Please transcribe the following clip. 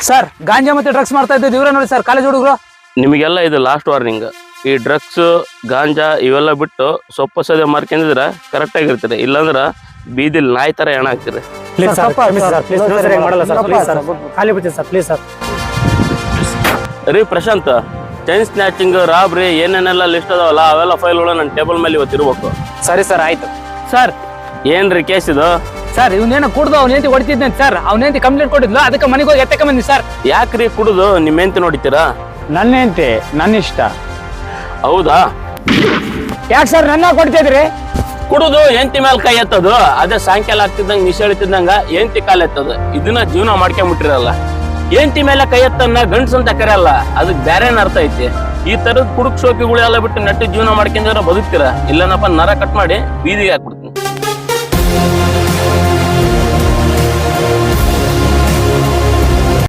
Sir ಗಾಂಜಾ ಮತ್ತೆ drugs ಮಾಡ್ತಾ ಇದ್ದಿದ್ದು ಇವ್ರೆ ನೋಡಿ ಸರ್, ಕಾಲೇಜ್ ಹುಡುಗರು. ನಿಮಗೆಲ್ಲ ಇದು ಲಾಸ್ಟ್ ವಾರ್ನಿಂಗ್. ಈ ಡ್ರಗ್ಸ್ ಗಾಂಜಾ ಇವೆಲ್ಲ ಬಿಟ್ಟು ಸೊಪ್ಪು ಸದೆ ಮಾರ್ಕೊಂಡಿದ್ರ ಕರೆಕ್ಟ್ ಆಗಿರ್ತೀರಿ, ಇಲ್ಲಾಂದ್ರ ಬೀದಿಲ್ ನಾಯಿ ತರ ಹೆಣ ಹಾಕ್ತಿರಿ. ಪ್ಲೀಸ್ ಸರ್, ಮಾಡಲ್ಲ ಸರ್, ಪ್ಲೀಸ್ ಸರ್, ಖಾಲಿ ಬಿಡ್ತೀನಿ ಸರ್, ಪ್ಲೀಸ್ ಸರ್. ರೀ ಪ್ರಶಾಂತ್, ಚೈನ್ ಸ್ನ್ಯಾಚಿಂಗ್, ರಾಬ್ರಿ ಏನೇನೆಲ್ಲ ಲಿಸ್ಟ್ ಅದಾವಲ್ಲ ಅವೆಲ್ಲ ಫೈಲ್ಗಳು ನನ್ನ ಟೇಬಲ್ ಮೇಲೆ ಇವತ್ತಿರ್ಬೇಕು. ಸರಿ ಸರ್, ಆಯ್ತು. ಸರ್ ಏನ್ರಿ ಕೇಸ್ ಇದು? ಸರ್ ಇವನೇನೋ ಕುಡ್ದು ಅವ್ನೇಂತಿ ಹೊಡಿತಿದ್ದೆ ಸರ್, ಅವ್ನೇಂತಿ ಕಂಪ್ಲೇಂಟ್ ಕೊಟ್ಟಿದ್ಲು, ಅದಕ್ಕೆ ಮನೆಗೆ ಹೋಗಿ ಎತ್ತಕ ಬಂದಿ ಸರ್. ಯಾಕ್ರಿ ಕುಡುದು ನಿಮ್ಮ ಹೆಂಡತಿ ನೋಡಿತೀರಾ? ನನ್ನ ಹೆಂಡತಿ ನನ್ನ ಇಷ್ಟ. ಹೌದಾ? ಯಾಕೆ ಸರ್ ನನ್ನ ಕೊಡ್ತಿದ್ರಿ? ಕುಡುದು ಹೆಂಡತಿ ಮೇಲೆ ಕೈ ಎತ್ತದು, ಅದೇ ಸಾಯಂಕಾಲ ಆಗ್ತಿದ್ದಂಗ ನಿಶೆ ಹೇಳ್ತಿದ್ದಂಗ ಹೆಂಡತಿ ಕಾಲ ಎತ್ತದು, ಇದನ್ನ ಜೀವನ ಮಾಡ್ಕೊಂಡ್ಬಿಟ್ಟಿರಲ್ಲ. ಹೆಂಡತಿ ಮೇಲೆ ಕೈ ಎತ್ತನ್ನ ಗಂಡ್ಸ್ ಅಂತ ಕರೆಯಲ್ಲ, ಅದಕ್ಕೆ ಬೇರೆನ ಅರ್ಥ ಐತಿ. ಈ ತರದ ಕುಡುಕ್ ಶೋಕಿಗಳೆಲ್ಲ ಬಿಟ್ಟು ನೆಟ್ಟು ಜೀವನ ಮಾಡ್ಕೊಂಡ್ರೆ ಬದುಕ್ತೀರಾ, ಇಲ್ಲನಪ್ಪ ನರ ಕಟ್ ಮಾಡಿ ಬೀದಿಗೆ ಹಾಕ್ಬಿಡ್ತೀರ.